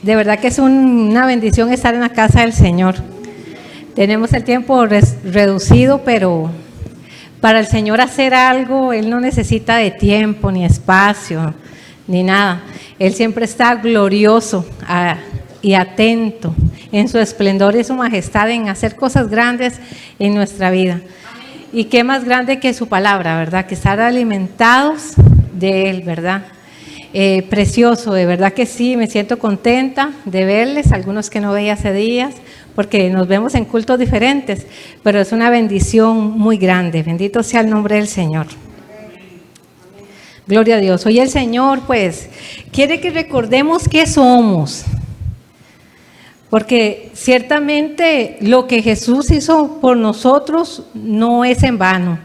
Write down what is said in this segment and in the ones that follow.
De verdad que es una bendición estar en la casa del Señor. Tenemos el tiempo reducido, pero para el Señor hacer algo, Él no necesita de tiempo, ni espacio, ni nada. Él siempre está glorioso y atento en su esplendor y su majestad en hacer cosas grandes en nuestra vida. Y qué más grande que su palabra, ¿verdad? Que estar alimentados de Él, ¿verdad? Precioso, de verdad que sí, me siento contenta de verles, algunos que no veía hace días, porque nos vemos en cultos diferentes, pero es una bendición muy grande. Bendito sea el nombre del Señor. Gloria a Dios. Hoy el Señor, pues, quiere que recordemos qué somos, porque ciertamente lo que Jesús hizo por nosotros no es en vano.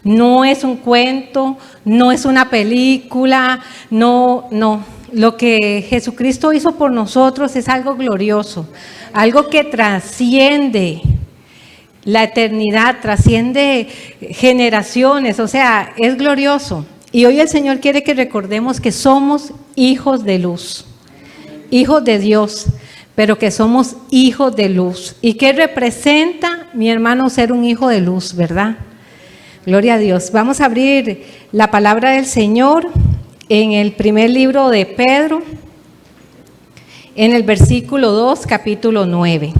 No es un cuento, no es una película, no. Lo que Jesucristo hizo por nosotros es algo glorioso, algo que trasciende la eternidad, trasciende generaciones, o sea, es glorioso. Y hoy el Señor quiere que recordemos que somos hijos de luz, hijos de Dios, pero que somos hijos de luz. ¿Y qué representa, mi hermano, ser un hijo de luz, verdad? Gloria a Dios. Vamos a abrir la palabra del Señor en el primer libro de Pedro, en el versículo 2, capítulo 9.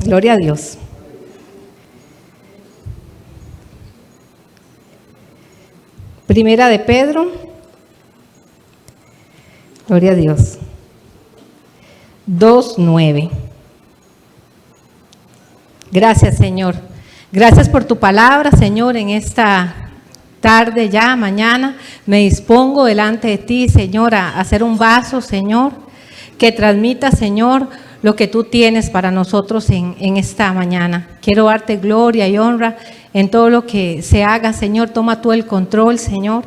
Gloria a Dios. Primera de Pedro. Gloria a Dios. 2:9. Gracias, Señor. Gracias por tu palabra, Señor, en esta tarde ya, mañana. Me dispongo delante de ti, Señor, a hacer un vaso, Señor, que transmita, Señor, lo que tú tienes para nosotros en esta mañana. Quiero darte gloria y honra en todo lo que se haga, Señor. Toma tú el control, Señor.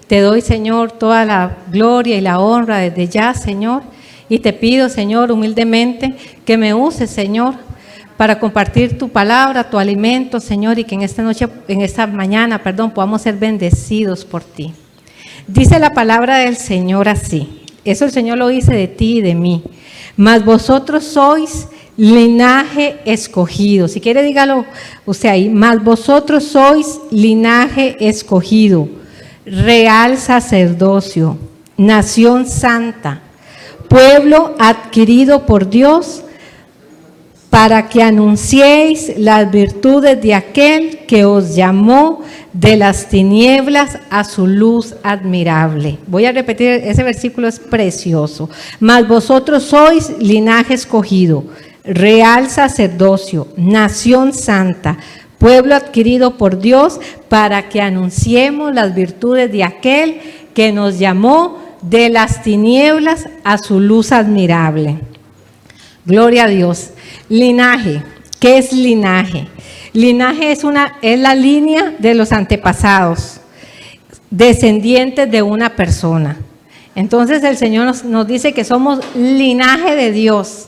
Te doy, Señor, toda la gloria y la honra desde ya, Señor. Y te pido, Señor, humildemente, que me uses, Señor, para compartir tu palabra, tu alimento, Señor, y que en esta mañana, podamos ser bendecidos por ti. Dice la palabra del Señor así. Eso el Señor lo dice de ti y de mí. Mas vosotros sois linaje escogido. Si quiere, dígalo usted ahí. Mas vosotros sois linaje escogido, real sacerdocio, nación santa, pueblo adquirido por Dios, para que anunciéis las virtudes de aquel que os llamó de las tinieblas a su luz admirable. Voy a repetir, ese versículo es precioso. Mas vosotros sois linaje escogido, real sacerdocio, nación santa, pueblo adquirido por Dios, para que anunciemos las virtudes de aquel que nos llamó de las tinieblas a su luz admirable. Gloria a Dios. Linaje. ¿Qué es linaje? Linaje es la línea de los antepasados, descendientes de una persona. Entonces el Señor nos dice que somos linaje de Dios,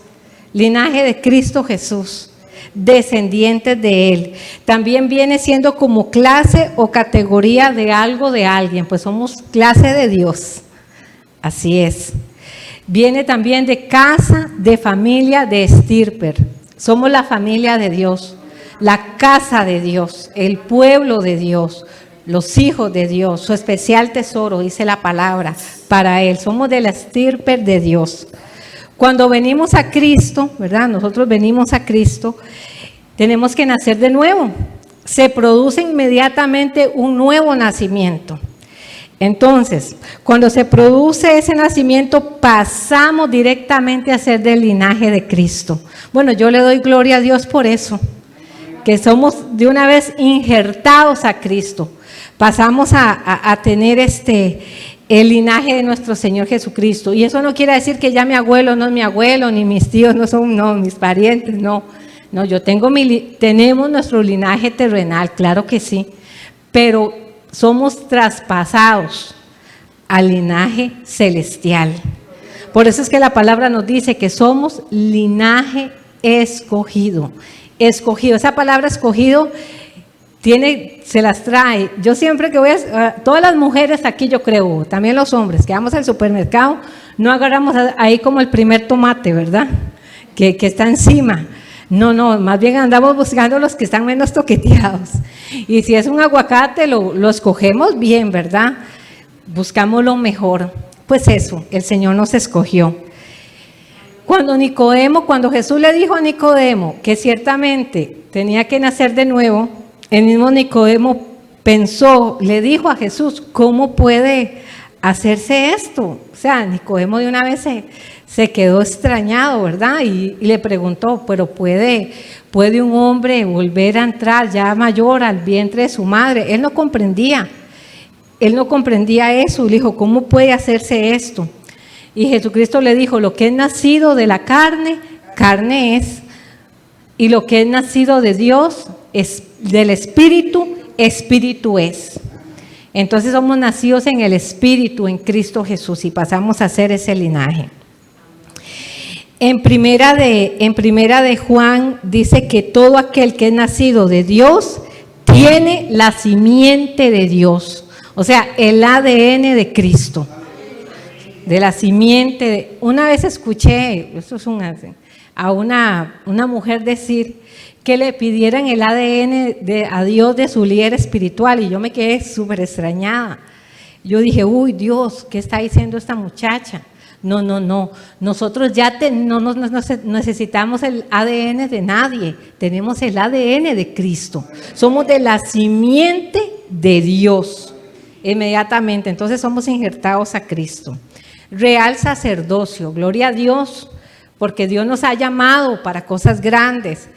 linaje de Cristo Jesús, descendientes de Él. También viene siendo como clase o categoría de algo de alguien, pues somos clase de Dios. Así es. Viene también de casa, de familia, de estirpe. Somos la familia de Dios, la casa de Dios, el pueblo de Dios, los hijos de Dios, su especial tesoro, dice la palabra, para Él. Somos de la estirpe de Dios. Cuando venimos a Cristo, ¿verdad? Nosotros venimos a Cristo, tenemos que nacer de nuevo. Se produce inmediatamente un nuevo nacimiento. Entonces, cuando se produce ese nacimiento, pasamos directamente a ser del linaje de Cristo. Bueno, yo le doy gloria a Dios por eso, que somos de una vez injertados a Cristo. Pasamos a tener el linaje de nuestro Señor Jesucristo. Y eso no quiere decir que ya mi abuelo no es mi abuelo, ni mis tíos no son mis parientes, no. No, tenemos nuestro linaje terrenal, claro que sí, pero somos traspasados al linaje celestial. Por eso es que la palabra nos dice que somos linaje escogido. Escogido, esa palabra escogido se las trae. Yo siempre que voy todas las mujeres aquí, yo creo, también los hombres, que vamos al supermercado, no agarramos ahí como el primer tomate, ¿verdad? Que está encima. No, más bien andamos buscando los que están menos toqueteados. Y si es un aguacate, lo escogemos bien, ¿verdad? Buscamos lo mejor. Pues eso, el Señor nos escogió. Cuando Jesús le dijo a Nicodemo que ciertamente tenía que nacer de nuevo, el mismo Nicodemo pensó, le dijo a Jesús, ¿cómo puede hacerse esto? O sea, Nicodemo de una vez se quedó extrañado, ¿verdad? Y le preguntó, ¿pero puede un hombre volver a entrar ya mayor al vientre de su madre? Él no comprendía eso. Le dijo, ¿cómo puede hacerse esto? Y Jesucristo le dijo, lo que es nacido de la carne, carne es. Y lo que es nacido de Dios, es del Espíritu, Espíritu es. Entonces somos nacidos en el Espíritu, en Cristo Jesús, y pasamos a ser ese linaje. En primera de Juan dice que todo aquel que es nacido de Dios tiene la simiente de Dios, o sea, el ADN de Cristo, de la simiente. Una vez escuché, a una mujer decir que le pidieran el ADN a Dios de su líder espiritual, y yo me quedé súper extrañada. Yo dije, uy, Dios, ¿qué está diciendo esta muchacha? No, nosotros ya no necesitamos el ADN de nadie, tenemos el ADN de Cristo, somos de la simiente de Dios, inmediatamente, entonces somos injertados a Cristo. Real sacerdocio, gloria a Dios, porque Dios nos ha llamado para cosas grandes.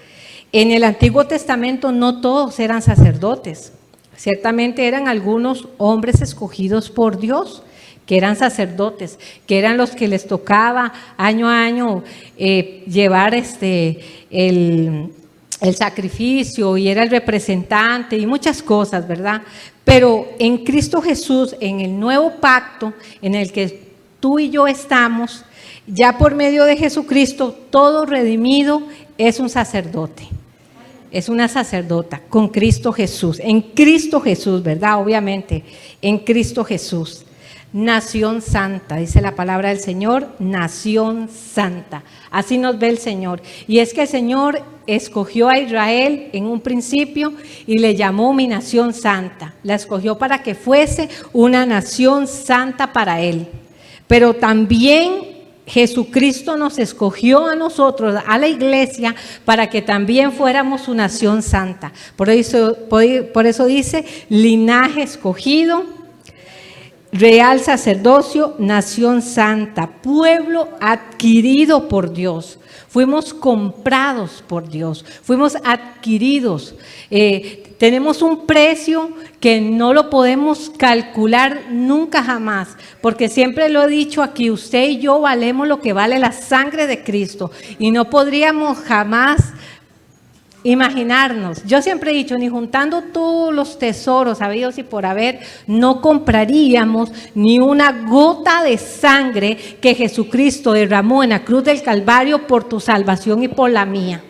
En el Antiguo Testamento no todos eran sacerdotes, ciertamente eran algunos hombres escogidos por Dios, que eran sacerdotes, que eran los que les tocaba año a año llevar el sacrificio, y era el representante y muchas cosas, ¿verdad? Pero en Cristo Jesús, en el nuevo pacto en el que tú y yo estamos, ya por medio de Jesucristo, todo redimido es un sacerdote. Es una sacerdota con Cristo Jesús, en Cristo Jesús, ¿verdad? Obviamente, en Cristo Jesús. Nación santa, dice la palabra del Señor, nación santa. Así nos ve el Señor. Y es que el Señor escogió a Israel en un principio y le llamó mi nación santa. La escogió para que fuese una nación santa para Él. Pero también Jesucristo nos escogió a nosotros, a la iglesia, para que también fuéramos su nación santa. Por eso dice, linaje escogido, real sacerdocio, nación santa, pueblo adquirido por Dios. Fuimos comprados por Dios, fuimos adquiridos. Tenemos un precio que no lo podemos calcular nunca jamás, porque siempre lo he dicho aquí, usted y yo valemos lo que vale la sangre de Cristo, y no podríamos jamás imaginarnos. Yo siempre he dicho, ni juntando todos los tesoros habidos y por haber, no compraríamos ni una gota de sangre que Jesucristo derramó en la cruz del Calvario por tu salvación y por la mía.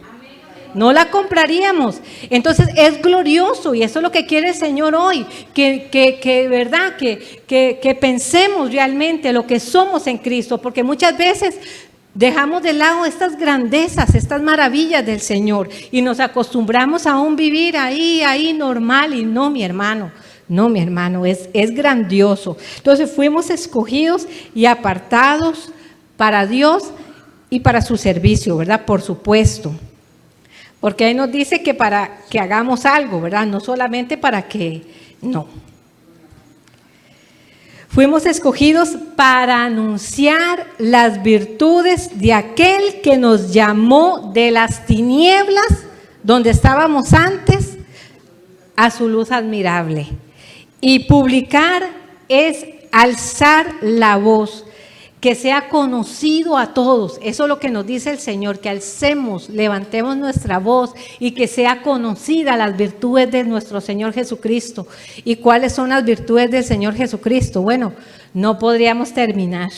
No la compraríamos. Entonces es glorioso, y eso es lo que quiere el Señor hoy, ¿verdad? Que pensemos realmente lo que somos en Cristo, porque muchas veces dejamos de lado estas grandezas, estas maravillas del Señor, y nos acostumbramos a aún vivir ahí normal, y no, mi hermano, es grandioso. Entonces fuimos escogidos y apartados para Dios y para su servicio, ¿verdad? Por supuesto. Porque ahí nos dice que para que hagamos algo, ¿verdad? No solamente para que, no. Fuimos escogidos para anunciar las virtudes de aquel que nos llamó de las tinieblas, donde estábamos antes, a su luz admirable. Y publicar es alzar la voz, que sea conocido a todos. Eso es lo que nos dice el Señor, que alcemos, levantemos nuestra voz y que sea conocida las virtudes de nuestro Señor Jesucristo. ¿Y cuáles son las virtudes del Señor Jesucristo? Bueno, no podríamos terminar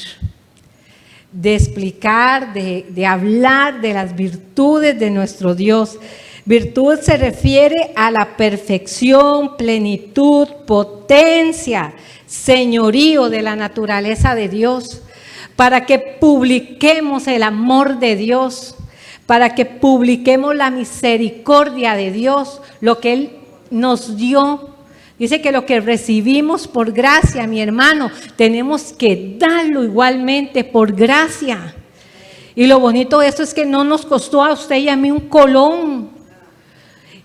de explicar, de hablar de las virtudes de nuestro Dios. Virtud se refiere a la perfección, plenitud, potencia, señorío de la naturaleza de Dios, para que publiquemos el amor de Dios, para que publiquemos la misericordia de Dios, lo que Él nos dio. Dice que lo que recibimos por gracia, mi hermano, tenemos que darlo igualmente por gracia. Y lo bonito de esto es que no nos costó a usted y a mí un colón.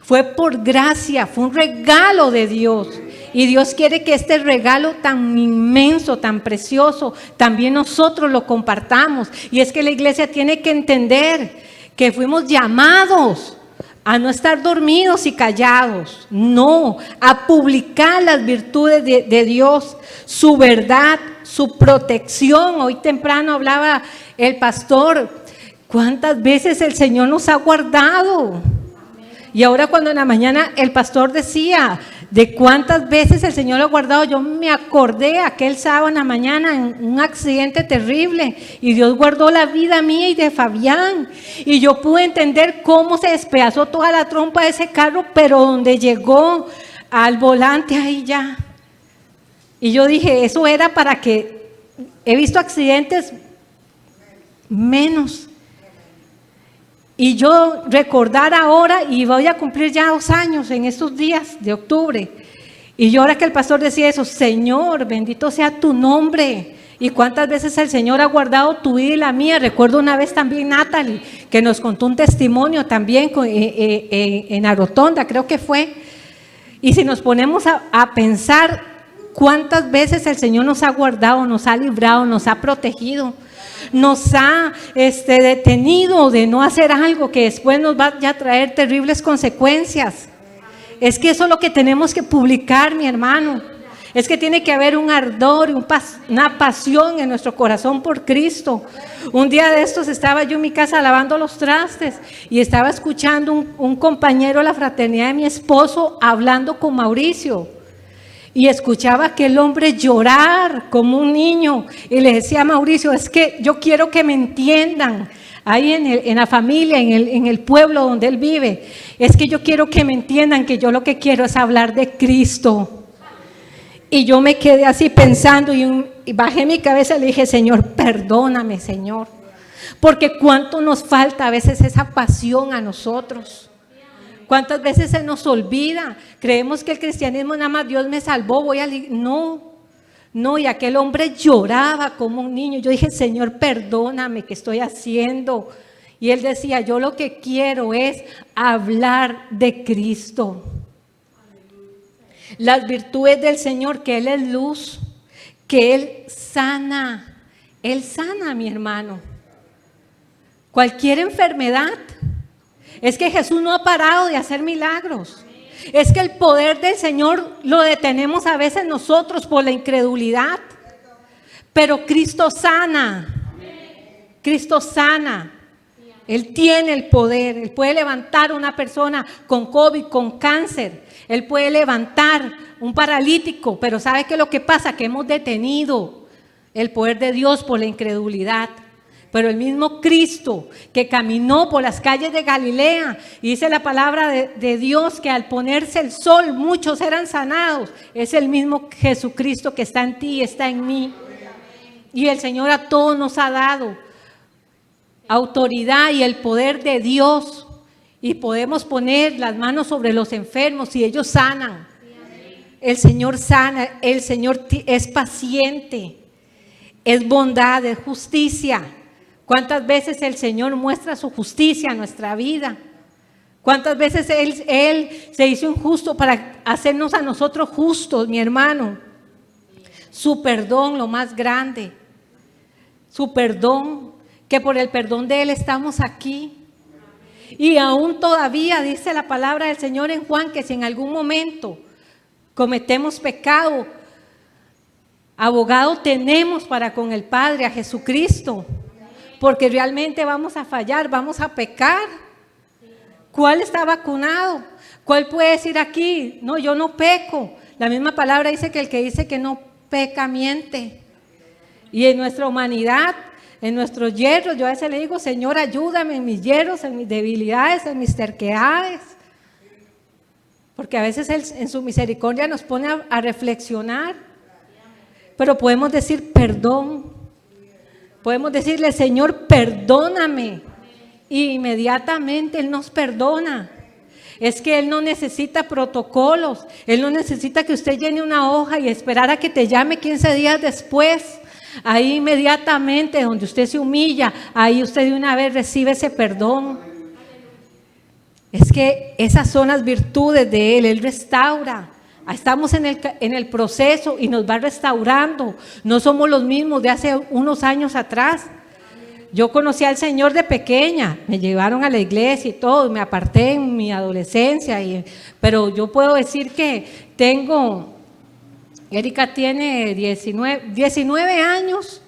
Fue por gracia, fue un regalo de Dios. Y Dios quiere que este regalo tan inmenso, tan precioso, también nosotros lo compartamos. Y es que la iglesia tiene que entender que fuimos llamados a no estar dormidos y callados, no, a publicar las virtudes de Dios, su verdad, su protección. Hoy temprano hablaba el pastor, ¿cuántas veces el Señor nos ha guardado? Y ahora cuando en la mañana el pastor decía de cuántas veces el Señor lo ha guardado, yo me acordé aquel sábado en la mañana en un accidente terrible y Dios guardó la vida mía y de Fabián. Y yo pude entender cómo se despedazó toda la trompa de ese carro, pero donde llegó al volante ahí ya. Y yo dije, eso era para que, he visto accidentes menos. Y yo recordar ahora, y voy a cumplir ya 2 años en estos días de octubre, y yo ahora que el pastor decía eso, Señor, bendito sea tu nombre, y cuántas veces el Señor ha guardado tu vida y la mía. Recuerdo una vez también Natalie, que nos contó un testimonio también en la rotonda, creo que fue, y si nos ponemos a pensar cuántas veces el Señor nos ha guardado, nos ha librado, nos ha protegido, nos ha detenido de no hacer algo que después nos va a traer terribles consecuencias. Es que eso es lo que tenemos que publicar, mi hermano. Es que tiene que haber un ardor, una pasión en nuestro corazón por Cristo. Un día de estos estaba yo en mi casa lavando los trastes y estaba escuchando un compañero de la fraternidad de mi esposo hablando con Mauricio. Y escuchaba a aquel hombre llorar como un niño. Y le decía a Mauricio, es que yo quiero que me entiendan. Ahí en la familia, en el pueblo donde él vive. Es que yo quiero que me entiendan que yo lo que quiero es hablar de Cristo. Y yo me quedé así pensando y bajé mi cabeza y le dije, Señor, perdóname, Señor. Porque cuánto nos falta a veces esa pasión a nosotros. ¿Cuántas veces se nos olvida? Creemos que el cristianismo nada más Dios me salvó, no, y aquel hombre lloraba como un niño. Yo dije, Señor, perdóname, ¿qué estoy haciendo? Y él decía, yo lo que quiero es hablar de Cristo. Las virtudes del Señor, que Él es luz, que Él sana, mi hermano. Cualquier enfermedad. Es que Jesús no ha parado de hacer milagros. Es que el poder del Señor lo detenemos a veces nosotros por la incredulidad. Pero Cristo sana. Cristo sana. Él tiene el poder. Él puede levantar a una persona con COVID, con cáncer. Él puede levantar un paralítico. Pero ¿sabe qué es lo que pasa? Que hemos detenido el poder de Dios por la incredulidad. Pero el mismo Cristo que caminó por las calles de Galilea, y dice la palabra de Dios que al ponerse el sol muchos eran sanados, es el mismo Jesucristo que está en ti y está en mí. Y el Señor a todos nos ha dado autoridad y el poder de Dios, y podemos poner las manos sobre los enfermos y ellos sanan. El Señor sana, el Señor es paciente, es bondad, es justicia. ¿Cuántas veces el Señor muestra su justicia en nuestra vida? ¿Cuántas veces Él se hizo injusto para hacernos a nosotros justos, mi hermano? Su perdón, lo más grande. Su perdón, que por el perdón de Él estamos aquí. Y aún todavía dice la palabra del Señor en Juan que si en algún momento cometemos pecado, abogado tenemos para con el Padre, a Jesucristo. Porque realmente vamos a fallar, vamos a pecar. ¿Cuál está vacunado? ¿Cuál puede decir aquí? No, yo no peco. La misma palabra dice que el que dice que no peca miente. Y en nuestra humanidad en nuestros hierros. Yo a veces le digo, Señor, ayúdame en mis hierros, en mis debilidades, en mis terquedades. Porque a veces Él en su misericordia nos pone a reflexionar. Pero podemos decir perdón. Podemos decirle, Señor, perdóname. Y inmediatamente Él nos perdona. Es que Él no necesita protocolos. Él no necesita que usted llene una hoja y esperar a que te llame 15 días después. Ahí inmediatamente, donde usted se humilla, ahí usted de una vez recibe ese perdón. Es que esas son las virtudes de Él. Él restaura. Estamos en el proceso y nos va restaurando. No somos los mismos de hace unos años atrás. Yo conocí al Señor de pequeña, me llevaron a la iglesia y todo, me aparté en mi adolescencia, pero yo puedo decir que Erika tiene 19 años,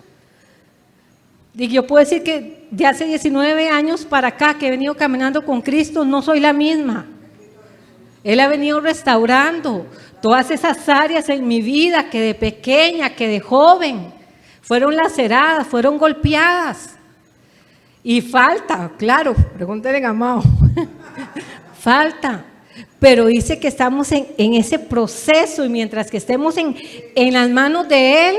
y yo puedo decir que de hace 19 años para acá que he venido caminando con Cristo, no soy la misma. Él ha venido restaurando todas esas áreas en mi vida que de pequeña, que de joven, fueron laceradas, fueron golpeadas. Y falta, claro, pregúntele a Mao, falta, pero dice que estamos en ese proceso y mientras que estemos en las manos de Él,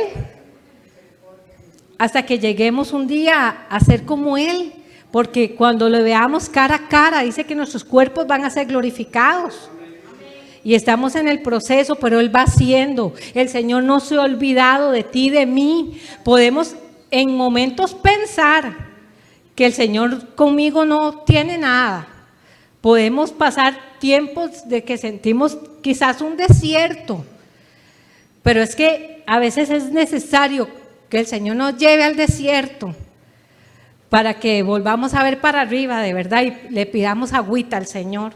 hasta que lleguemos un día a ser como Él, porque cuando lo veamos cara a cara, dice que nuestros cuerpos van a ser glorificados. Y estamos en el proceso, pero Él va haciendo. El Señor no se ha olvidado de ti, de mí. Podemos en momentos pensar que el Señor conmigo no tiene nada. Podemos pasar tiempos de que sentimos quizás un desierto, pero es que a veces es necesario que el Señor nos lleve al desierto para que volvamos a ver para arriba de verdad y le pidamos agüita al Señor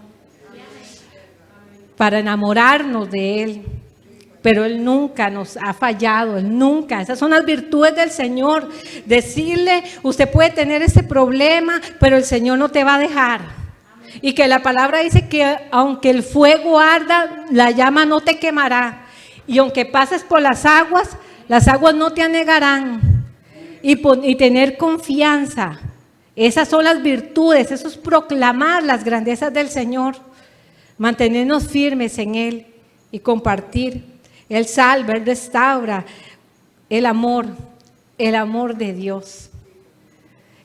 para enamorarnos de Él. Pero Él nunca nos ha fallado, Él nunca. Esas son las virtudes del Señor. Decirle, usted puede tener ese problema, pero el Señor no te va a dejar. Y que la palabra dice que aunque el fuego arda, la llama no te quemará. Y aunque pases por las aguas no te anegarán. Y tener confianza. Esas son las virtudes, eso es proclamar las grandezas del Señor. Mantenernos firmes en Él y compartir. Él salva, Él restaura, el amor de Dios.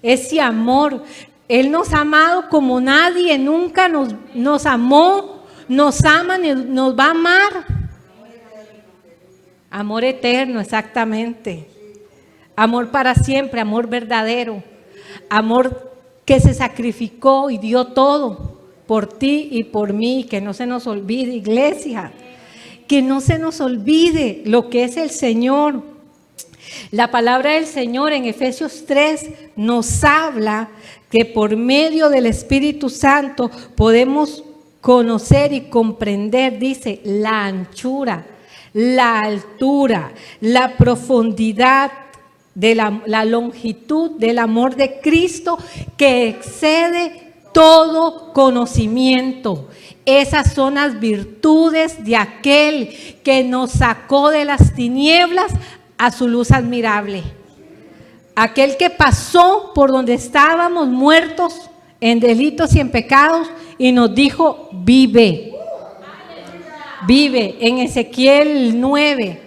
Ese amor, Él nos ha amado como nadie nunca nos amó, nos ama y nos va a amar. Amor eterno, exactamente. Amor para siempre, amor verdadero. Amor que se sacrificó y dio todo por ti y por mí. Que no se nos olvide, iglesia. Que no se nos olvide lo que es el Señor. La palabra del Señor en Efesios 3 nos habla que por medio del Espíritu Santo podemos conocer y comprender, dice, la anchura, la altura, la profundidad, de la longitud del amor de Cristo que excede todo conocimiento. Esas son las virtudes de aquel que nos sacó de las tinieblas a su luz admirable. Aquel que pasó por donde estábamos muertos en delitos y en pecados y nos dijo, vive. Vive. En Ezequiel 9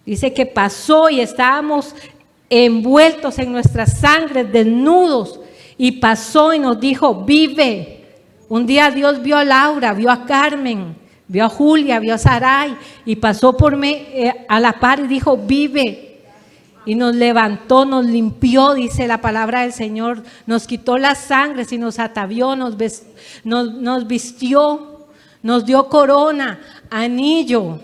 dice que pasó y estábamos envueltos en nuestras sangres, desnudos, y pasó y nos dijo, vive. Un día Dios vio a Laura, vio a Carmen, vio a Julia, vio a Saray y pasó a la par y dijo, vive. Y nos levantó, nos limpió, dice la palabra del Señor, nos quitó las sangres y nos atavió, nos vistió, nos dio corona, anillo.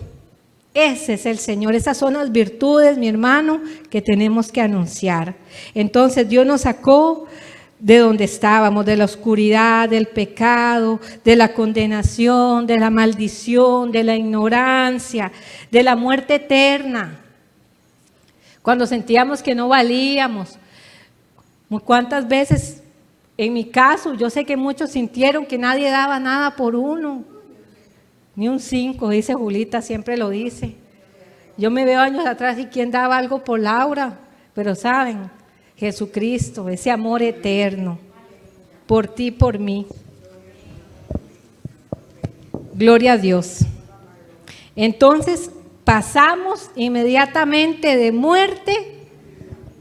Ese es el Señor, esas son las virtudes, mi hermano, que tenemos que anunciar. Entonces Dios nos sacó de donde estábamos, de la oscuridad, del pecado, de la condenación, de la maldición, de la ignorancia, de la muerte eterna. Cuando sentíamos que no valíamos, ¿cuántas veces? En mi caso, yo sé que muchos sintieron que nadie daba nada por uno, ni un 5, dice Julita, siempre lo dice. Yo me veo años atrás y quién daba algo por Laura, pero saben, Jesucristo, ese amor eterno, por ti, por mí. Gloria a Dios. Entonces, pasamos inmediatamente de muerte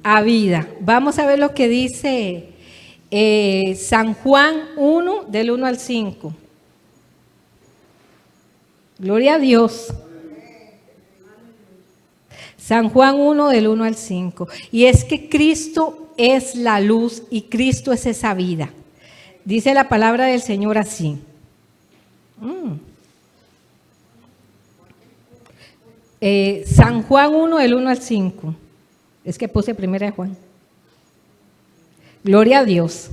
a vida. Vamos a ver lo que dice San Juan 1, del 1 al 5. Gloria a Dios. San Juan 1, del 1 al 5. Y es que Cristo es la luz y Cristo es esa vida. Dice la palabra del Señor así. San Juan 1, del 1 al 5. Es que puse primera de Juan. Gloria a Dios.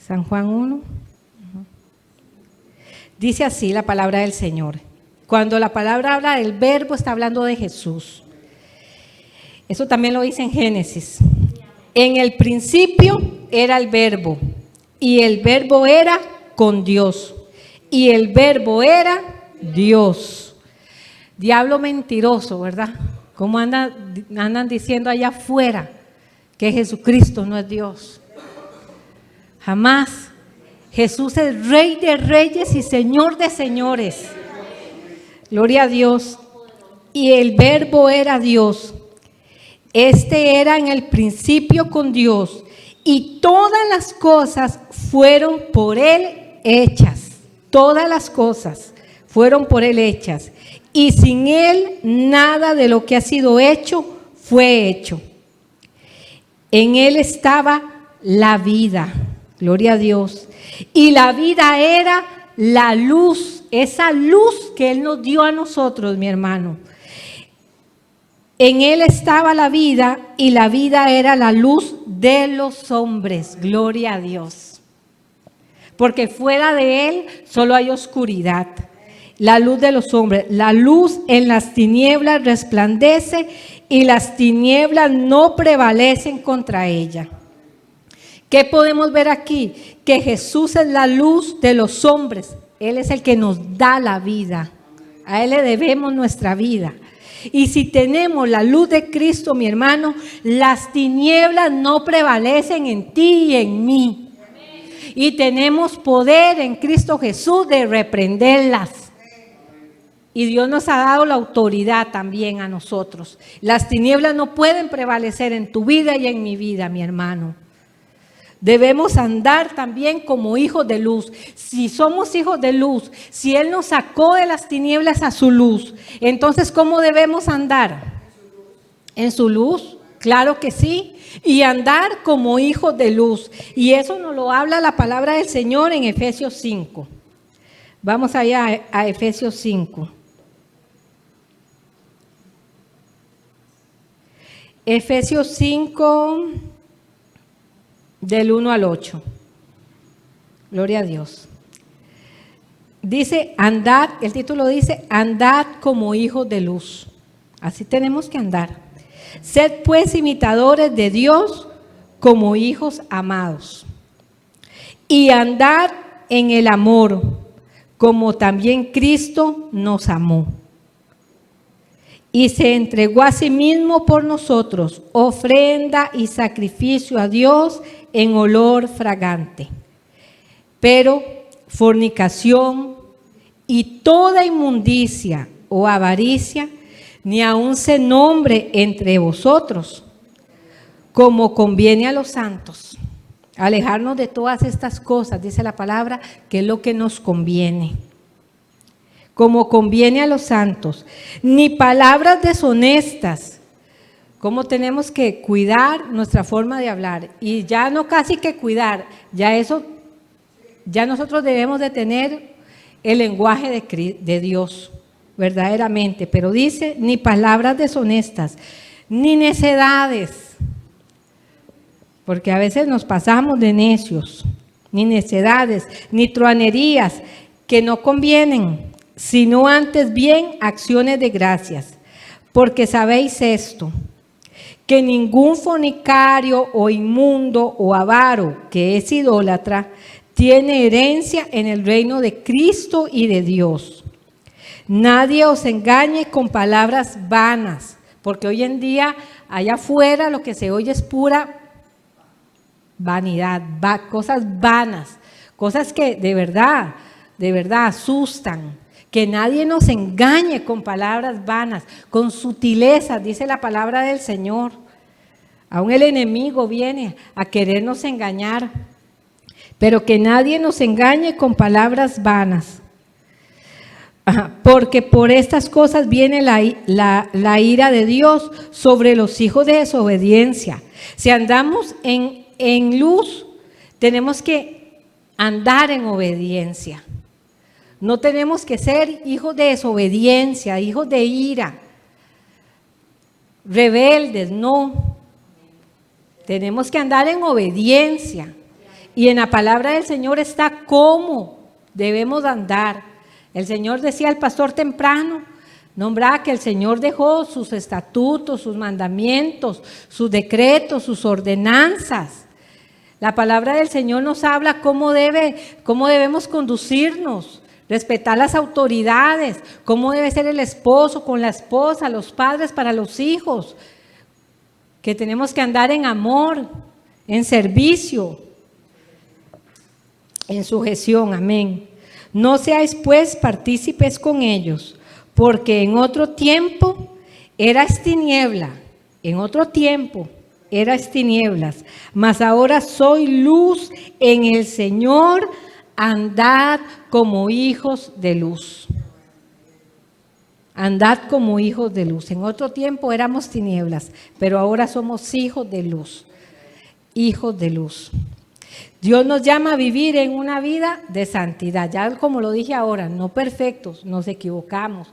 San Juan 1. Dice así la palabra del Señor. Cuando la palabra habla del verbo, está hablando de Jesús. Eso también lo dice en Génesis. En el principio era el verbo, y el verbo era con Dios, y el verbo era Dios. Diablo mentiroso, ¿verdad? ¿Cómo andan diciendo allá afuera que Jesucristo no es Dios? Jamás. Jesús es Rey de reyes y Señor de señores. Gloria a Dios. Y el verbo era Dios. Este era en el principio con Dios. Y todas las cosas fueron por Él hechas. Todas las cosas fueron por Él hechas. Y sin Él nada de lo que ha sido hecho fue hecho. En Él estaba la vida. Gloria a Dios. Y la vida era la luz, esa luz que Él nos dio a nosotros, mi hermano. En Él estaba la vida y la vida era la luz de los hombres. Gloria a Dios. Porque fuera de Él solo hay oscuridad. La luz de los hombres. La luz en las tinieblas resplandece y las tinieblas no prevalecen contra ella. ¿Qué podemos ver aquí? Que Jesús es la luz de los hombres. Él es el que nos da la vida. A Él le debemos nuestra vida. Y si tenemos la luz de Cristo, mi hermano, las tinieblas no prevalecen en ti y en mí. Y tenemos poder en Cristo Jesús de reprenderlas. Y Dios nos ha dado la autoridad también a nosotros. Las tinieblas no pueden prevalecer en tu vida y en mi vida, mi hermano. Debemos andar también como hijos de luz. Si somos hijos de luz, si Él nos sacó de las tinieblas a su luz, entonces ¿cómo debemos andar? ¿En su luz? Claro que sí. Y andar como hijos de luz. Y eso nos lo habla la palabra del Señor en Efesios 5. Vamos allá a Efesios 5. Efesios 5... del 1 al 8. Gloria a Dios. Dice, andad, el título dice, andad como hijos de luz. Así tenemos que andar. Sed pues imitadores de Dios como hijos amados. Y andad en el amor, como también Cristo nos amó. Y se entregó a sí mismo por nosotros, ofrenda y sacrificio a Dios en olor fragante. Pero fornicación y toda inmundicia o avaricia, ni aun se nombre entre vosotros, como conviene a los santos. Alejarnos de todas estas cosas, dice la palabra, que es lo que nos conviene. Como conviene a los santos, ni palabras deshonestas. ¿Cómo tenemos que cuidar nuestra forma de hablar? Y ya no casi que cuidar, ya nosotros debemos de tener el lenguaje de Dios, verdaderamente. Pero dice, ni palabras deshonestas, ni necedades, porque a veces nos pasamos de necios, ni necedades, ni truanerías que no convienen, sino antes bien acciones de gracias, porque sabéis esto, que ningún fornicario o inmundo o avaro que es idólatra tiene herencia en el reino de Cristo y de Dios. Nadie os engañe con palabras vanas, Porque hoy en día, allá afuera, lo que se oye es pura vanidad, cosas vanas, cosas que de verdad asustan. Que nadie nos engañe con palabras vanas, con sutilezas, dice la palabra del Señor. Aún el enemigo viene a querernos engañar, pero que nadie nos engañe con palabras vanas. Porque por estas cosas viene la ira de Dios sobre los hijos de desobediencia. Si andamos en luz, tenemos que andar en obediencia. No tenemos que ser hijos de desobediencia, hijos de ira, rebeldes, no. Tenemos que andar en obediencia. Y en la palabra del Señor está cómo debemos andar. El Señor decía al pastor temprano, nombraba que el Señor dejó sus estatutos, sus mandamientos, sus decretos, sus ordenanzas. La palabra del Señor nos habla cómo debemos conducirnos. Respetar las autoridades, cómo debe ser el esposo con la esposa, los padres para los hijos, que tenemos que andar en amor, en servicio, en sujeción, amén. No seáis pues partícipes con ellos, porque en otro tiempo erais tiniebla, mas ahora soy luz en el Señor. Andad como hijos de luz. Andad como hijos de luz. En otro tiempo éramos tinieblas, pero ahora somos hijos de luz. Hijos de luz. Dios nos llama a vivir en una vida de santidad. Ya como lo dije ahora, no perfectos, nos equivocamos.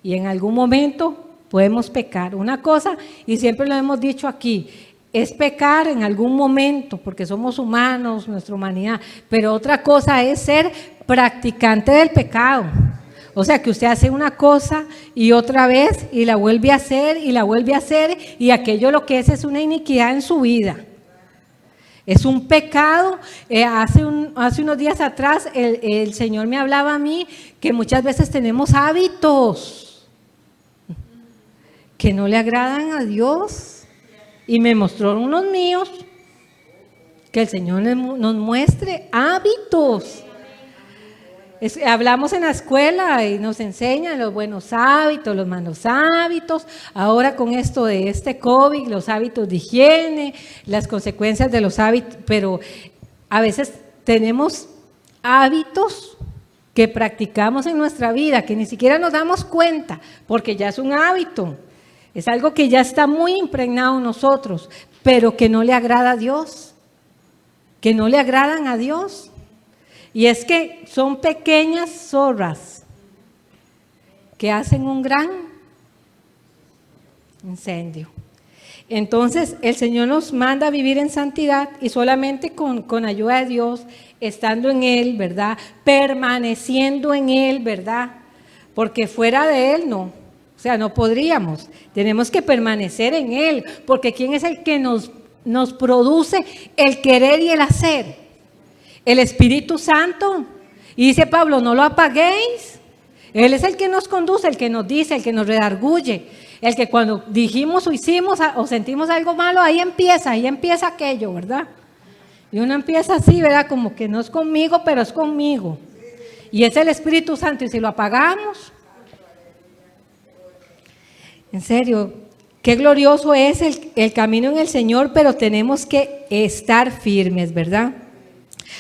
Y en algún momento podemos pecar. Una cosa, y siempre lo hemos dicho aquí, es pecar en algún momento, porque somos humanos, nuestra humanidad, pero otra cosa es ser practicante del pecado. O sea, que usted hace una cosa y otra vez, y la vuelve a hacer, y aquello lo que es una iniquidad en su vida. Es un pecado. Hace unos días atrás el Señor me hablaba a mí que muchas veces tenemos hábitos que no le agradan a Dios. Y me mostró unos míos, que el Señor nos muestre hábitos. Hablamos en la escuela y nos enseñan los buenos hábitos, los malos hábitos. Ahora con esto de este COVID, los hábitos de higiene, las consecuencias de los hábitos. Pero a veces tenemos hábitos que practicamos en nuestra vida, que ni siquiera nos damos cuenta, porque ya es un hábito. Es algo que ya está muy impregnado en nosotros, pero que no le agrada a Dios, que no le agradan a Dios. Y es que son pequeñas zorras que hacen un gran incendio. Entonces, el Señor nos manda a vivir en santidad y solamente con ayuda de Dios, estando en Él, ¿verdad? Permaneciendo en Él, ¿verdad? Porque fuera de Él no. O sea, no podríamos. Tenemos que permanecer en Él, porque ¿quién es el que nos produce el querer y el hacer? El Espíritu Santo. Y dice Pablo, no lo apaguéis. Él es el que nos conduce, el que nos dice, el que nos redarguye, el que cuando dijimos o hicimos o sentimos algo malo, ahí empieza aquello, ¿verdad? Y uno empieza así, ¿verdad? Como que no es conmigo, pero es conmigo. Y es el Espíritu Santo, y si lo apagamos, en serio, qué glorioso es el camino en el Señor, pero tenemos que estar firmes, ¿verdad?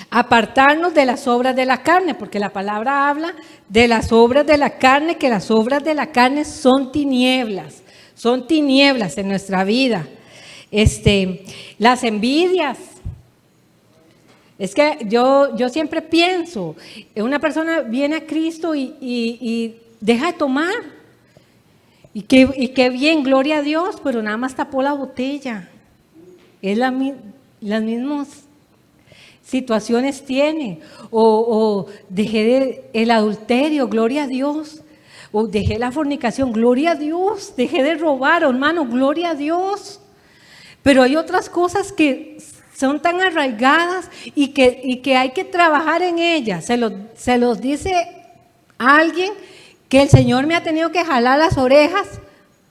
Apartarnos de las obras de la carne, porque la palabra habla de las obras de la carne, que las obras de la carne son tinieblas en nuestra vida. Las envidias. Es que yo siempre pienso, una persona viene a Cristo y deja de tomar. Y qué bien, gloria a Dios, pero nada más tapó la botella. Es las mismas situaciones tiene. O dejé el adulterio, gloria a Dios. O dejé la fornicación, gloria a Dios. Dejé de robar, hermano, gloria a Dios. Pero hay otras cosas que son tan arraigadas y que hay que trabajar en ellas. Se los dice alguien que el Señor me ha tenido que jalar las orejas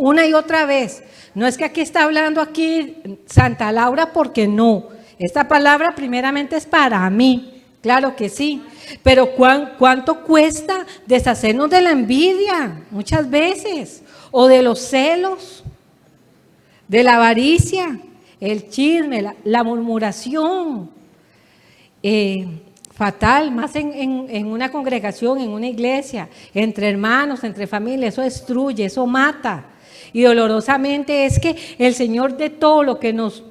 una y otra vez. No es que aquí está hablando aquí Santa Laura porque no. Esta palabra primeramente es para mí, claro que sí. Pero ¿cuánto cuesta deshacernos de la envidia muchas veces? O de los celos, de la avaricia, el chisme, la murmuración. Fatal, más en una congregación, en una iglesia, entre hermanos, entre familias, eso destruye, eso mata. Y dolorosamente es que el Señor de todo lo que nos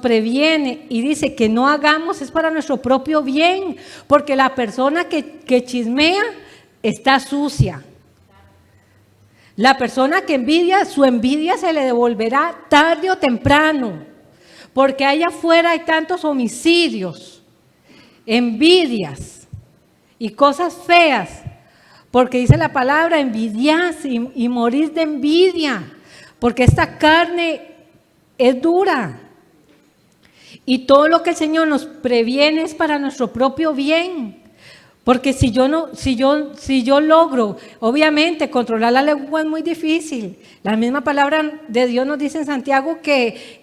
previene y dice que no hagamos es para nuestro propio bien, porque la persona que chismea está sucia. La persona que envidia, su envidia se le devolverá tarde o temprano, porque allá afuera hay tantos homicidios, envidias y cosas feas. Porque dice la palabra, envidias y morir de envidia, porque esta carne es dura. Y todo lo que el Señor nos previene es para nuestro propio bien. Porque si yo logro, obviamente controlar la lengua es muy difícil. La misma palabra de Dios nos dice en Santiago que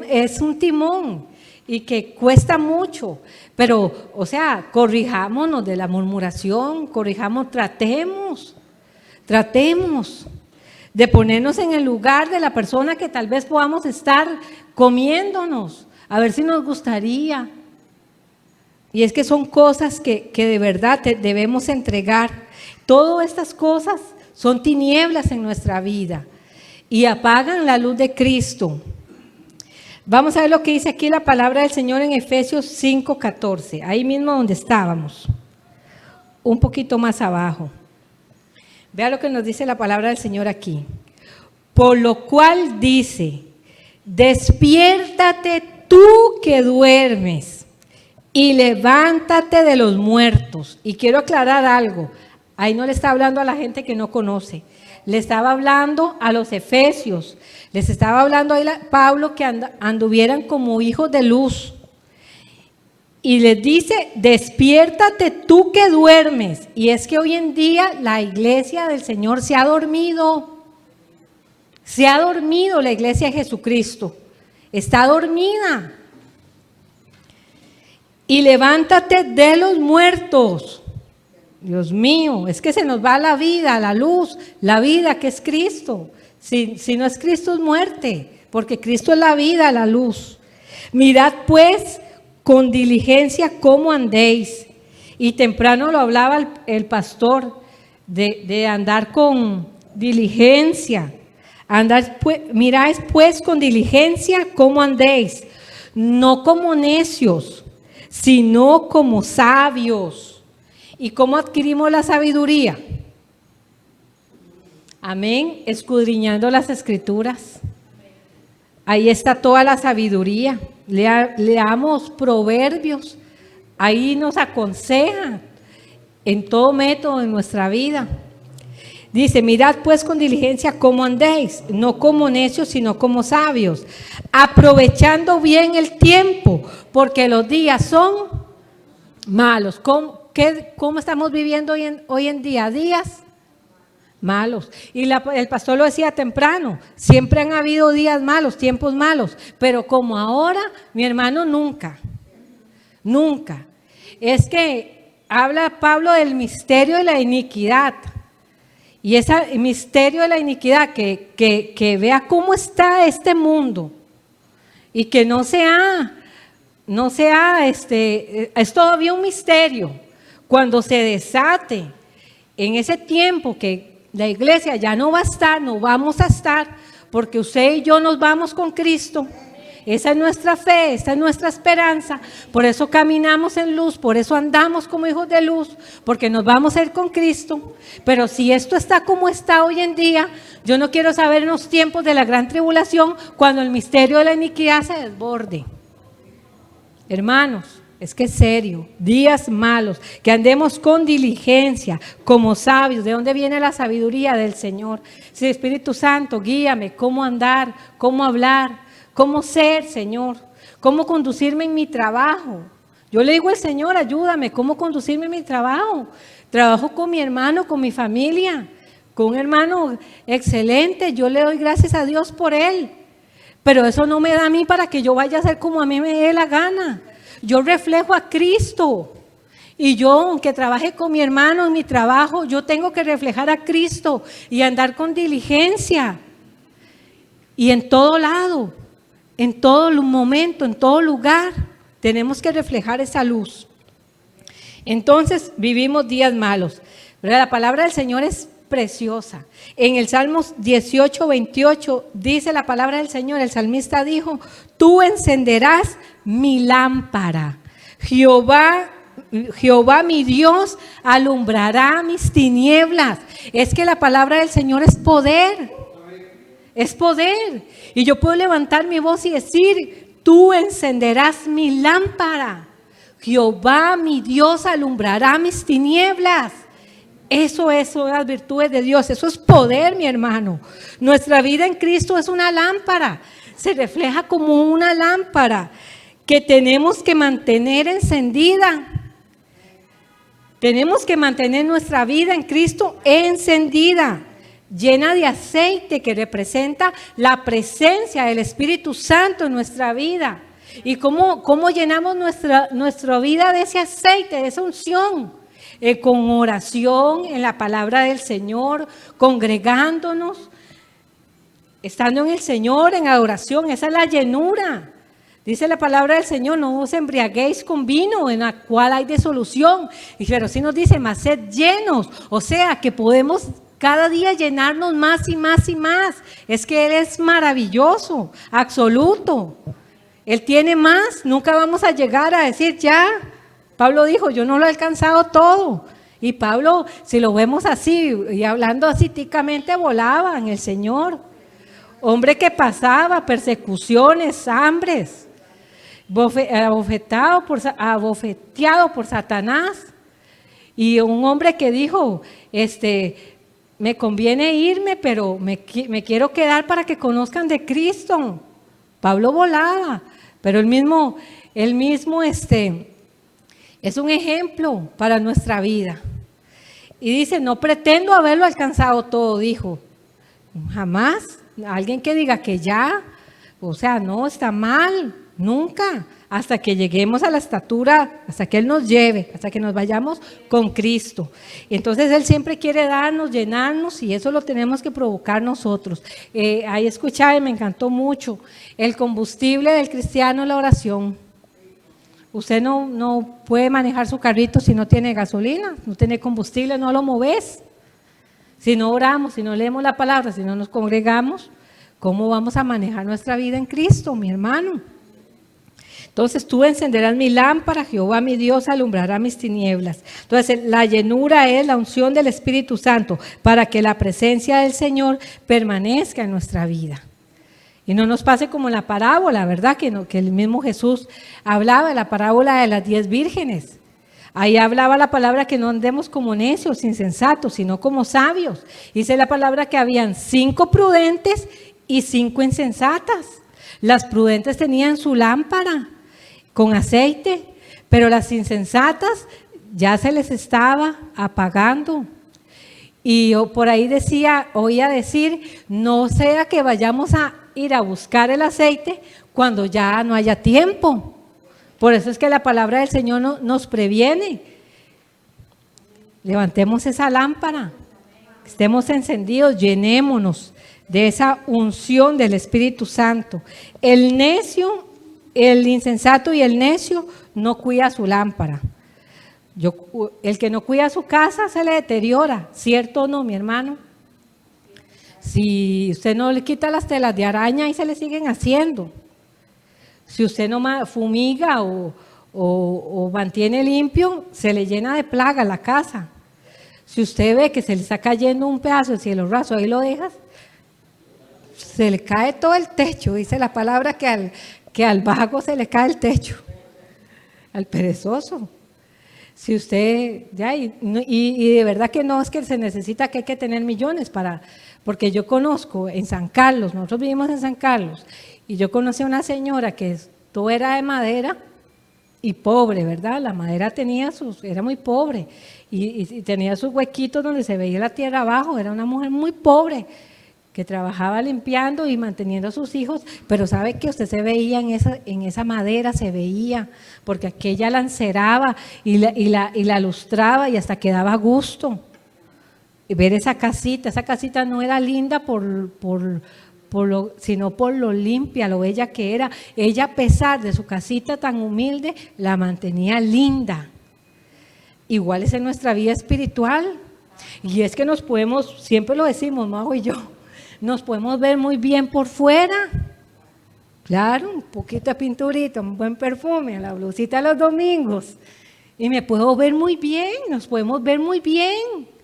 es un timón y que cuesta mucho. Pero, o sea, corrijámonos de la murmuración, tratemos de ponernos en el lugar de la persona que tal vez podamos estar comiéndonos, a ver si nos gustaría. Y es que son cosas que de verdad debemos entregar. Todas estas cosas son tinieblas en nuestra vida y apagan la luz de Cristo. Vamos a ver lo que dice aquí la palabra del Señor en Efesios 5:14, ahí mismo donde estábamos, un poquito más abajo. Vea lo que nos dice la palabra del Señor aquí. Por lo cual dice, despiértate tú que duermes y levántate de los muertos. Y quiero aclarar algo, ahí no le está hablando a la gente que no conoce. Le estaba hablando a los efesios, les estaba hablando a Pablo que anduvieran como hijos de luz. Y les dice, despiértate tú que duermes. Y es que hoy en día la iglesia del Señor se ha dormido. Se ha dormido la iglesia de Jesucristo. Está dormida. Y levántate de los muertos. Dios mío, es que se nos va la vida, la luz, la vida que es Cristo. Si no es Cristo es muerte, porque Cristo es la vida, la luz. Mirad pues con diligencia cómo andéis. Y temprano lo hablaba el pastor de andar con diligencia. Mirad pues con diligencia cómo andéis, no como necios, sino como sabios. ¿Y cómo adquirimos la sabiduría? Amén, escudriñando las Escrituras. Ahí está toda la sabiduría. Leamos Proverbios, ahí nos aconseja en todo método de nuestra vida. Dice, mirad pues con diligencia cómo andéis, no como necios, sino como sabios, aprovechando bien el tiempo, porque los días son malos. ¿Cómo estamos viviendo hoy en día? Días malos. Y el pastor lo decía temprano, siempre han habido días malos, tiempos malos, pero como ahora, mi hermano, nunca. Es que habla Pablo del misterio de la iniquidad. Y ese misterio de la iniquidad, que vea cómo está este mundo y que no sea, es todavía un misterio. Cuando se desate en ese tiempo que la iglesia ya no va a estar, no vamos a estar, porque usted y yo nos vamos con Cristo. Esa es nuestra fe, esa es nuestra esperanza. Por eso caminamos en luz, por eso andamos como hijos de luz, porque nos vamos a ir con Cristo. Pero si esto está como está hoy en día, yo no quiero saber en los tiempos de la gran tribulación, cuando el misterio de la iniquidad se desborde. Hermanos, es que es serio, días malos, que andemos con diligencia, como sabios. ¿De dónde viene la sabiduría? Del Señor. Sí, Espíritu Santo, guíame, cómo andar, cómo hablar, cómo ser, Señor, cómo conducirme en mi trabajo. Yo le digo al Señor, ayúdame, cómo conducirme en mi trabajo. Trabajo con mi hermano, con mi familia, con un hermano excelente, yo le doy gracias a Dios por él. Pero eso no me da a mí para que yo vaya a hacer como a mí me dé la gana. Yo reflejo a Cristo. Y yo, aunque trabaje con mi hermano en mi trabajo, yo tengo que reflejar a Cristo y andar con diligencia. Y en todo lado, en todo momento, en todo lugar, tenemos que reflejar esa luz. Entonces, vivimos días malos. Pero la palabra del Señor es preciosa. En el Salmos 18, 28 dice la palabra del Señor, el salmista dijo: tú encenderás mi lámpara. Jehová mi Dios alumbrará mis tinieblas. Es que la palabra del Señor es poder. Es poder. Y yo puedo levantar mi voz y decir: tú encenderás mi lámpara. Jehová mi Dios alumbrará mis tinieblas. Eso son las virtudes de Dios. Eso es poder, mi hermano. Nuestra vida en Cristo es una lámpara. Se refleja como una lámpara que tenemos que mantener encendida. Tenemos que mantener nuestra vida en Cristo encendida, llena de aceite que representa la presencia del Espíritu Santo en nuestra vida. ¿Y cómo llenamos nuestra vida de ese aceite, de esa unción? Con oración, en la palabra del Señor, congregándonos, estando en el Señor, en adoración. Esa es la llenura. Dice la palabra del Señor: no os embriaguéis con vino, en la cual hay disolución. Pero sí nos dice: mas sed llenos. O sea, que podemos cada día llenarnos más y más y más. Es que Él es maravilloso, absoluto. Él tiene más. Nunca vamos a llegar a decir ya. Pablo dijo: yo no lo he alcanzado todo. Y Pablo, si lo vemos así y hablando así ticamente, volaba en el Señor. Hombre que pasaba persecuciones, hambres, abofeteado por Satanás. Y un hombre que dijo: me conviene irme, pero me quiero quedar para que conozcan de Cristo. Pablo volaba, pero él mismo es un ejemplo para nuestra vida. Y dice: no pretendo haberlo alcanzado todo, dijo. Jamás. Alguien que diga que ya, o sea, no, está mal, nunca. Hasta que lleguemos a la estatura, hasta que Él nos lleve, hasta que nos vayamos con Cristo. Entonces Él siempre quiere darnos, llenarnos, y eso lo tenemos que provocar nosotros. Ahí escuchaba y me encantó mucho: el combustible del cristiano es la oración. Usted no puede manejar su carrito si no tiene gasolina, no tiene combustible, no lo moves. Si no oramos, si no leemos la palabra, si no nos congregamos, ¿cómo vamos a manejar nuestra vida en Cristo, mi hermano? Entonces tú encenderás mi lámpara, Jehová mi Dios alumbrará mis tinieblas. Entonces la llenura es la unción del Espíritu Santo para que la presencia del Señor permanezca en nuestra vida. Y no nos pase como en la parábola, ¿verdad? Que el mismo Jesús hablaba, la parábola de las 10 vírgenes. Ahí hablaba la palabra que no andemos como necios, insensatos, sino como sabios. Dice la palabra que habían 5 prudentes y 5 insensatas. Las prudentes tenían su lámpara con aceite, pero las insensatas ya se les estaba apagando. Y yo por ahí oía decir: no sea que vayamos a ir a buscar el aceite cuando ya no haya tiempo. Por eso es que la palabra del Señor nos previene. Levantemos esa lámpara, estemos encendidos, llenémonos de esa unción del Espíritu Santo. El necio, el insensato y el necio no cuida su lámpara. El que no cuida su casa se le deteriora, ¿cierto o no, mi hermano? Si usted no le quita las telas de araña, y se le siguen haciendo. Si usted no fumiga o mantiene limpio, se le llena de plaga la casa. Si usted ve que se le está cayendo un pedazo del cielo raso, ahí lo dejas, se le cae todo el techo. Dice la palabra que al vago se le cae el techo, al perezoso. Si usted, y de verdad que no es que se necesita que hay que tener millones porque yo conozco en San Carlos, nosotros vivimos en San Carlos, y yo conocí a una señora que todo era de madera, y pobre, ¿verdad? La madera era muy pobre y tenía sus huequitos donde se veía la tierra abajo. Era una mujer muy pobre que trabajaba limpiando y manteniendo a sus hijos, pero ¿sabe que usted se veía en esa madera? Se veía, porque aquella la enceraba y la lustraba y hasta quedaba a gusto. Y ver esa casita no era linda sino por lo limpia, lo bella que era. Ella, a pesar de su casita tan humilde, la mantenía linda. Igual es en nuestra vida espiritual. Y es que nos podemos, siempre lo decimos, Majo y yo, nos podemos ver muy bien por fuera. Claro, un poquito de pinturita, un buen perfume, la blusita los domingos. Y me puedo ver muy bien, nos podemos ver muy bien.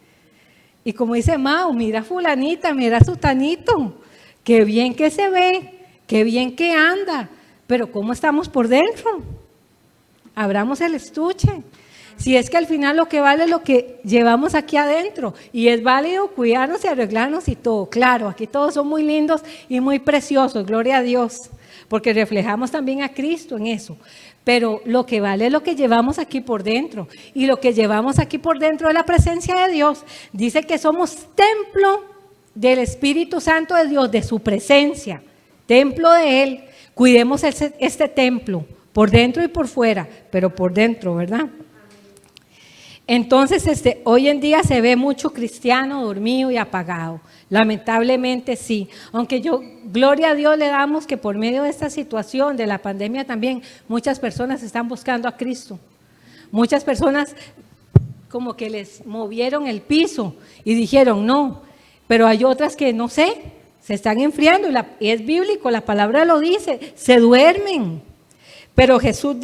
Y como dice Mao, mira fulanita, mira sutanito, qué bien que se ve, qué bien que anda, pero ¿cómo estamos por dentro? Abramos el estuche. Si es que al final lo que vale es lo que llevamos aquí adentro, y es válido cuidarnos y arreglarnos y todo. Claro, aquí todos son muy lindos y muy preciosos, gloria a Dios, porque reflejamos también a Cristo en eso. Pero lo que vale es lo que llevamos aquí por dentro. Y lo que llevamos aquí por dentro es la presencia de Dios. Dice que somos templo del Espíritu Santo de Dios, de su presencia. Templo de Él. Cuidemos este templo, por dentro y por fuera, pero por dentro, ¿verdad? Entonces, hoy en día se ve mucho cristiano dormido y apagado. Lamentablemente sí, aunque gloria a Dios le damos que por medio de esta situación de la pandemia también muchas personas están buscando a Cristo. Muchas personas como que les movieron el piso y dijeron no, pero hay otras que no sé, se están enfriando y es bíblico, la palabra lo dice, se duermen. Pero Jesús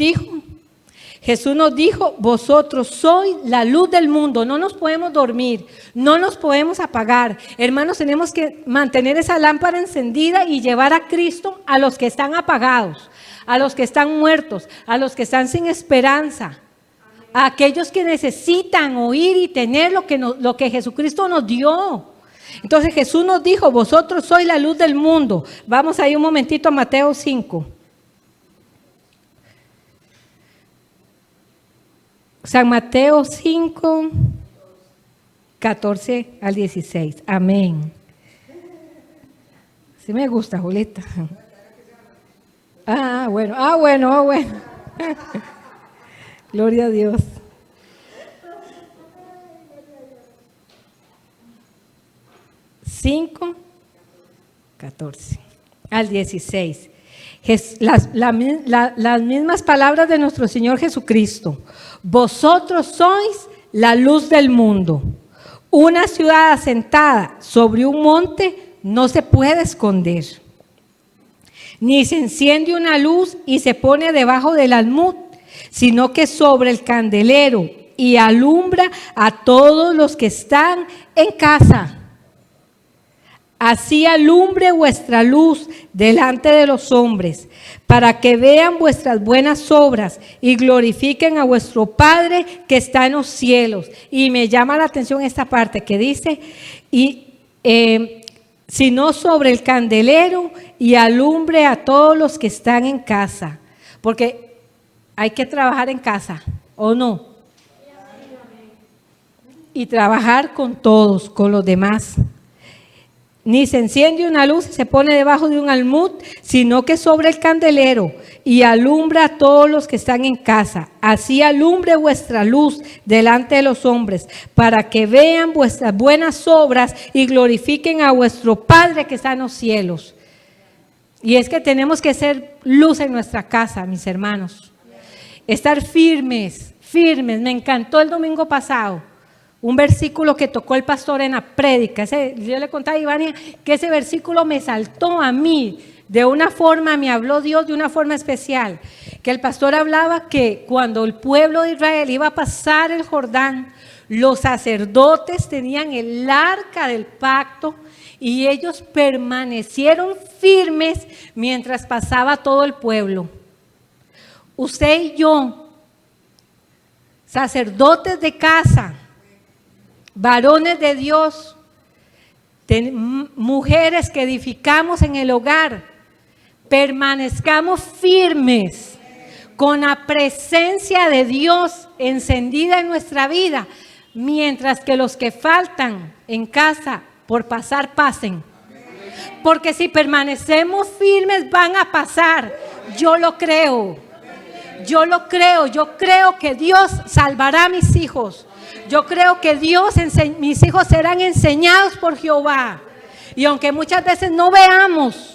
nos dijo, vosotros sois la luz del mundo. No nos podemos dormir, no nos podemos apagar. Hermanos, tenemos que mantener esa lámpara encendida y llevar a Cristo a los que están apagados, a los que están muertos, a los que están sin esperanza, a aquellos que necesitan oír y tener lo que Jesucristo nos dio. Entonces Jesús nos dijo, vosotros sois la luz del mundo. Vamos ahí un momentito a Mateo 5. San Mateo 5, 14 al 16. Amén. Sí me gusta, Julita. Bueno. Gloria a Dios. 5, 14 al 16. Las mismas palabras de nuestro Señor Jesucristo. Vosotros sois la luz del mundo. Una ciudad asentada sobre un monte no se puede esconder. Ni se enciende una luz y se pone debajo del almud, sino que sobre el candelero y alumbra a todos los que están en casa. Así alumbre vuestra luz delante de los hombres, para que vean vuestras buenas obras y glorifiquen a vuestro Padre que está en los cielos. Y me llama la atención esta parte que dice, sino sobre el candelero y alumbre a todos los que están en casa. Porque hay que trabajar en casa, ¿o no? Y trabajar con todos, con los demás. Ni se enciende una luz y se pone debajo de un almud, sino que sobre el candelero y alumbra a todos los que están en casa. Así alumbre vuestra luz delante de los hombres, para que vean vuestras buenas obras y glorifiquen a vuestro Padre que está en los cielos. Y es que tenemos que ser luz en nuestra casa, mis hermanos. Estar firmes. Me encantó el domingo pasado un versículo que tocó el pastor en la prédica. Yo le contaba a Ivania que ese versículo me saltó a mí de una forma, me habló Dios de una forma especial. Que el pastor hablaba que cuando el pueblo de Israel iba a pasar el Jordán, los sacerdotes tenían el arca del pacto y ellos permanecieron firmes mientras pasaba todo el pueblo. Usted y yo, sacerdotes de casa, varones de Dios, mujeres que edificamos en el hogar, permanezcamos firmes con la presencia de Dios encendida en nuestra vida, mientras que los que faltan en casa por pasar, pasen. Porque si permanecemos firmes van a pasar. Yo lo creo. Yo lo creo. Yo creo que Dios salvará a mis hijos. Yo creo que mis hijos serán enseñados por Jehová. Y aunque muchas veces no veamos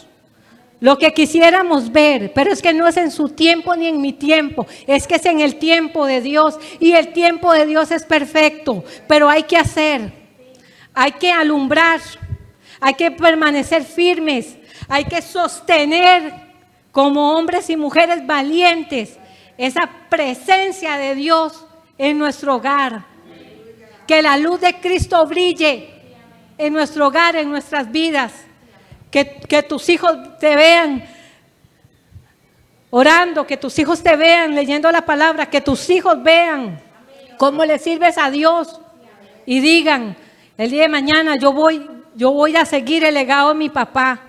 lo que quisiéramos ver, pero es que no es en su tiempo ni en mi tiempo, es que es en el tiempo de Dios. Y el tiempo de Dios es perfecto, pero hay que hacer, hay que alumbrar, hay que permanecer firmes, hay que sostener como hombres y mujeres valientes esa presencia de Dios en nuestro hogar. Que la luz de Cristo brille en nuestro hogar, en nuestras vidas. Que tus hijos te vean orando, que tus hijos te vean leyendo la palabra, que tus hijos vean cómo le sirves a Dios y digan, el día de mañana yo voy a seguir el legado de mi papá.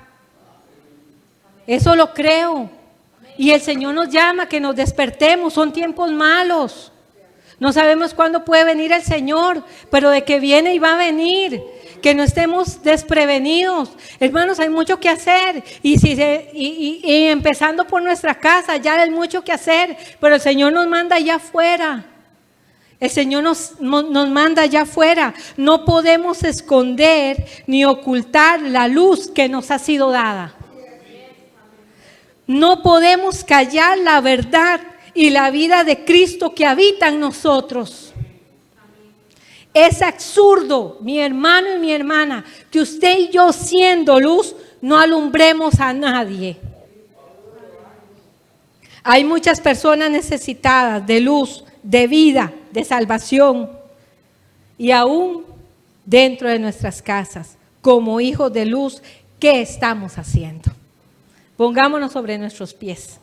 Eso lo creo. Y el Señor nos llama, que nos despertemos. Son tiempos malos. No sabemos cuándo puede venir el Señor, pero de que viene y va a venir. Que no estemos desprevenidos. Hermanos, hay mucho que hacer. Y empezando por nuestra casa, ya hay mucho que hacer. Pero el Señor nos manda allá afuera. El Señor nos manda allá afuera. No podemos esconder ni ocultar la luz que nos ha sido dada. No podemos callar la verdad y la vida de Cristo que habita en nosotros. Es absurdo, mi hermano y mi hermana, que usted y yo, siendo luz, no alumbremos a nadie. Hay muchas personas necesitadas de luz, de vida, de salvación. Y aún dentro de nuestras casas, como hijos de luz, ¿qué estamos haciendo? Pongámonos sobre nuestros pies.